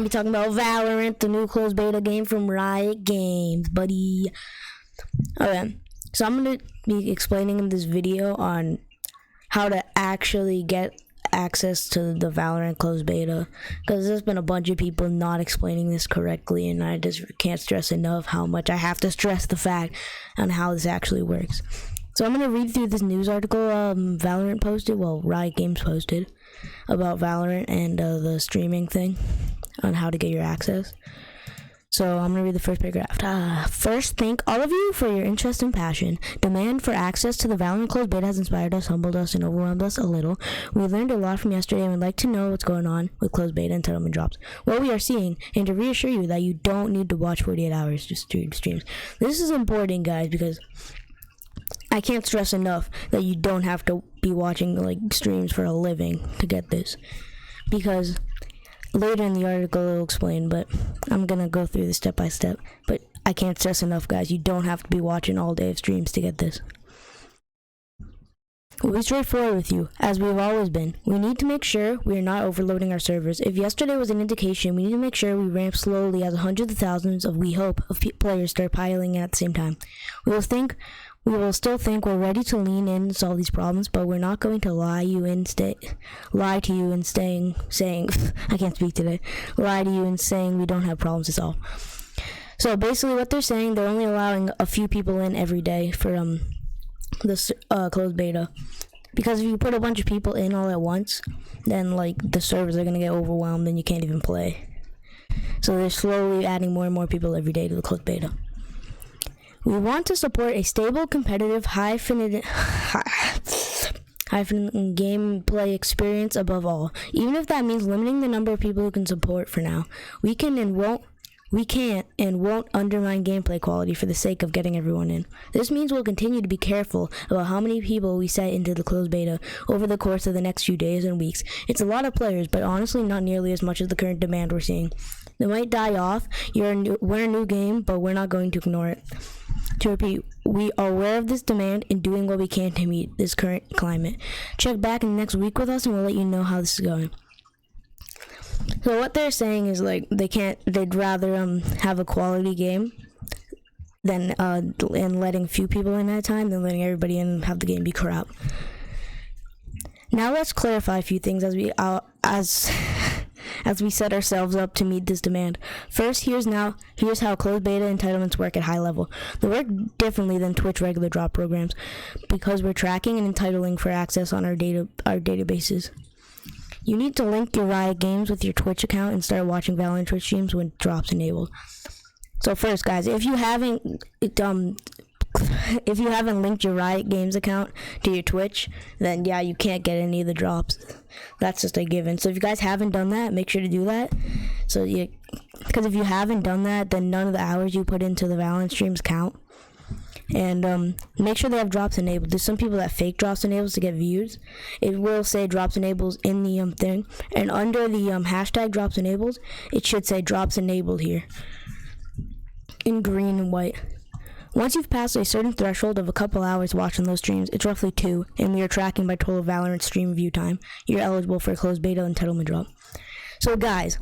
be talking about Valorant, the new closed beta game from Riot Games, buddy. Okay, so I'm going to be explaining in this video on how to actually get access to the Valorant closed beta, because there's been a bunch of people not explaining this correctly, and I just can't stress enough how much I have to stress the fact on how this actually works. So I'm going to read through this news article Valorant posted, well, Riot Games posted, about Valorant and the streaming thing on how to get your access. So I'm going to read the first paragraph. First, thank all of you for your interest and passion. Demand for access to the Valorant closed beta has inspired us, humbled us, and overwhelmed us a little. We learned a lot from yesterday and would like to know what's going on with closed beta entitlement drops, what we are seeing, and to reassure you that you don't need to watch 48 hours to streams. This is important, guys, because I can't stress enough that you don't have to be watching like streams for a living to get this, because later in the article it'll explain, but I'm gonna go through this step by step. But I can't stress enough, guys, you don't have to be watching all day of streams to get this. We'll be straightforward with you, as we've always been. We need to make sure we are not overloading our servers. If yesterday was an indication, we need to make sure we ramp slowly as hundreds of thousands of, we hope, of players start piling in at the same time. We will still think we're ready to lean in and solve these problems, but we're not going to lie to you and saying I can't speak today. Lie to you and saying we don't have problems to solve. So basically, what they're saying, they're only allowing a few people in every day for this closed beta, because if you put a bunch of people in all at once, then like the servers are gonna get overwhelmed and you can't even play. So they're slowly adding more and more people every day to the closed beta. We want to support a stable, competitive, high-fidelity gameplay experience above all, even if that means limiting the number of people who can support for now. We can't and won't undermine gameplay quality for the sake of getting everyone in. This means we'll continue to be careful about how many people we set into the closed beta over the course of the next few days and weeks. It's a lot of players, but honestly not nearly as much as the current demand we're seeing. They might die off. We're a new game, but we're not going to ignore it. To repeat, we are aware of this demand and doing what we can to meet this current climate. Check back in the next week with us and we'll let you know how this is going. So what they're saying is like they'd rather have a quality game than and letting few people in at a time than letting everybody in and have the game be crap. Now let's clarify a few things as we set ourselves up to meet this demand. First, here's how closed beta entitlements work at high level. They work differently than Twitch regular drop programs because we're tracking and entitling for access on our databases. You need to link your Riot Games with your Twitch account and start watching Valorant Twitch streams when drops enabled. So first, guys, if you haven't linked your Riot Games account to your Twitch, then yeah, you can't get any of the drops. That's just a given. So if you guys haven't done that, make sure to do that. Because if you haven't done that, then none of the hours you put into the Valorant streams count. And make sure they have drops enabled. There's some people that fake drops enables to get views. It will say drops enables in the thing, and under the hashtag drops enables, it should say drops enabled here in green and white. Once you've passed a certain threshold of a couple hours watching those streams, it's roughly 2, and we are tracking by total Valorant stream view time, you're eligible for a closed beta entitlement drop. So guys,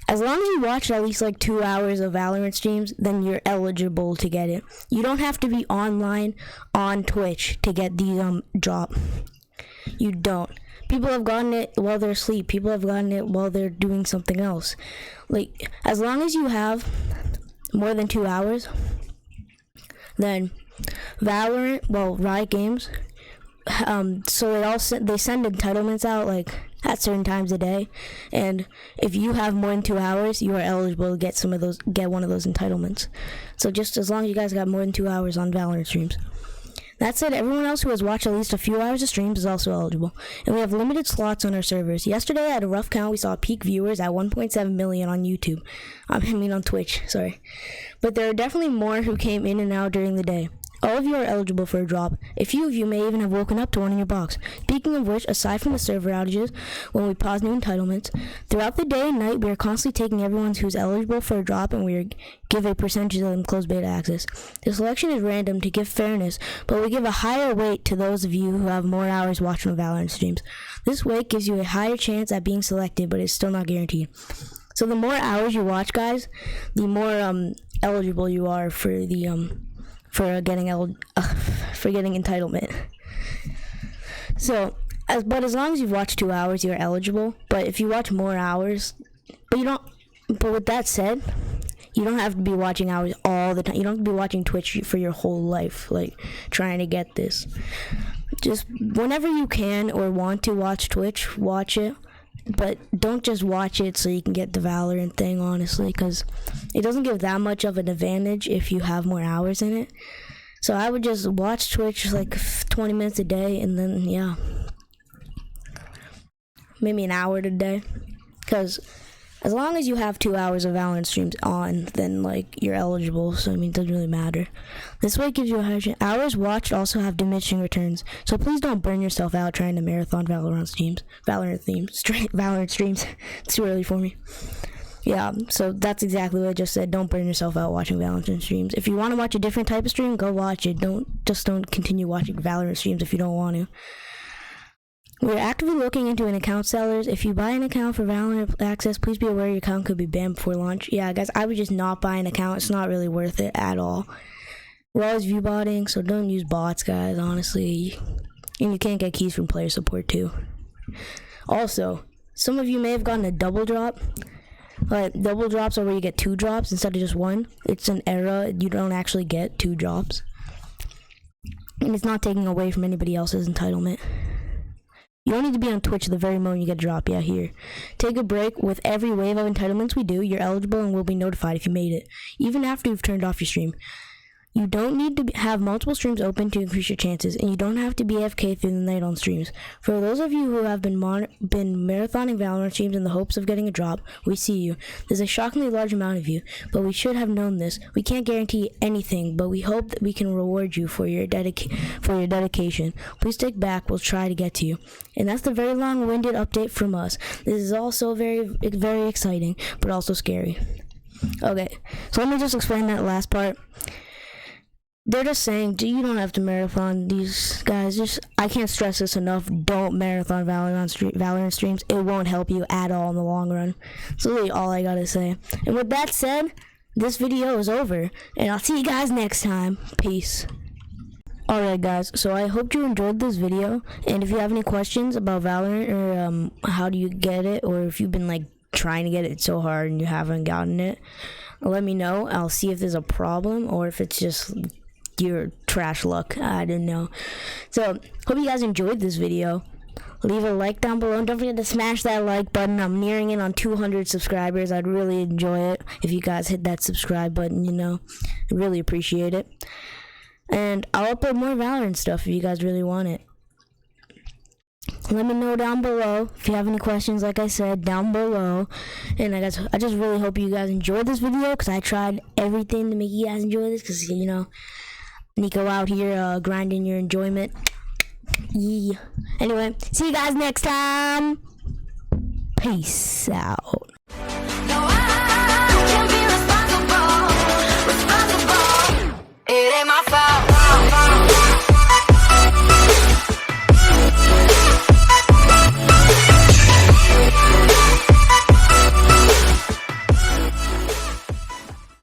as long as you watch at least like 2 hours of Valorant streams, then you're eligible to get it. You don't have to be online on Twitch to get the drop. You don't. People have gotten it while they're asleep. People have gotten it while they're doing something else. Like, as long as you have more than 2 hours, then Riot Games, so they send entitlements out like at certain times a day, and if you have more than 2 hours, you are eligible to get one of those entitlements. So just as long as you guys got more than 2 hours on Valorant streams. That said, everyone else who has watched at least a few hours of streams is also eligible, and we have limited slots on our servers. Yesterday, at a rough count, we saw peak viewers at 1.7 million on YouTube. On Twitch, sorry. But there are definitely more who came in and out during the day. All of you are eligible for a drop. A few of you may even have woken up to one in your box. Speaking of which, aside from the server outages, when we pause new entitlements, throughout the day and night, we are constantly taking everyone who's eligible for a drop, and we give a percentage of them closed beta access. The selection is random to give fairness, but we give a higher weight to those of you who have more hours watching Valorant streams. This weight gives you a higher chance at being selected, but it's still not guaranteed. So the more hours you watch, guys, the more eligible you are for the for getting entitlement. So, but as long as you've watched 2 hours, you're eligible. But if you watch more hours, but you don't. But with that said, you don't have to be watching hours all the time. You don't have to be watching Twitch for your whole life, like trying to get this. Just whenever you can or want to watch Twitch, watch it. But don't just watch it so you can get the Valorant thing, honestly, because it doesn't give that much of an advantage if you have more hours in it. So I would just watch Twitch like 20 minutes a day, and then, yeah, maybe an hour a day. Because as long as you have 2 hours of Valorant streams on, then, like, you're eligible. So, I mean, it doesn't really matter. This way it gives you a higher chance. Hours watched also have diminishing returns. So please don't burn yourself out trying to marathon Valorant streams. Valorant streams. It's too early for me. Yeah, so that's exactly what I just said. Don't burn yourself out watching Valorant streams. If you want to watch a different type of stream, go watch it. Don't continue watching Valorant streams if you don't want to. We're actively looking into an account sellers. If you buy an account for Valorant access, please be aware your account could be banned before launch. Yeah, guys, I would just not buy an account. It's not really worth it at all. We're always view botting, so don't use bots, guys, honestly. And you can't get keys from player support, too. Also, some of you may have gotten a double drop. Like, double drops are where you get 2 drops instead of just 1. It's an error. You don't actually get 2 drops. And it's not taking away from anybody else's entitlement. You don't need to be on Twitch the very moment you get a drop. Yeah, here. Take a break. With every wave of entitlements we do, you're eligible and will be notified if you made it, even after you've turned off your stream. You don't need to have multiple streams open to increase your chances, and you don't have to be AFK through the night on streams. For those of you who have been marathoning Valorant streams in the hopes of getting a drop, we see you. There's a shockingly large amount of you, but we should have known this. We can't guarantee anything, but we hope that we can reward you for your dedication. Please stick back. We'll try to get to you. And that's the very long-winded update from us. This is also very, very exciting, but also scary. Okay, so let me just explain that last part. They're just saying, you don't have to marathon these guys. I can't stress this enough. Don't marathon Valorant streams. It won't help you at all in the long run. That's really all I gotta say. And with that said, this video is over, and I'll see you guys next time. Peace. Alright guys, so I hope you enjoyed this video, and if you have any questions about Valorant or how do you get it, or if you've been like trying to get it so hard and you haven't gotten it, let me know. I'll see if there's a problem or if it's just your trash luck. I don't know. So hope you guys enjoyed this video. Leave a like down below, and don't forget to smash that like button. I'm nearing in on 200 subscribers. I'd really enjoy it if you guys hit that subscribe button, you know. I really appreciate it. And I'll upload more Valorant stuff if you guys really want it. Let me know down below if you have any questions, like I said, down below. And I just really hope you guys enjoyed this video, because I tried everything to make you guys enjoy this, because, you know, Nico out here grinding your enjoyment. Yeah. Anyway, see you guys next time. Peace out.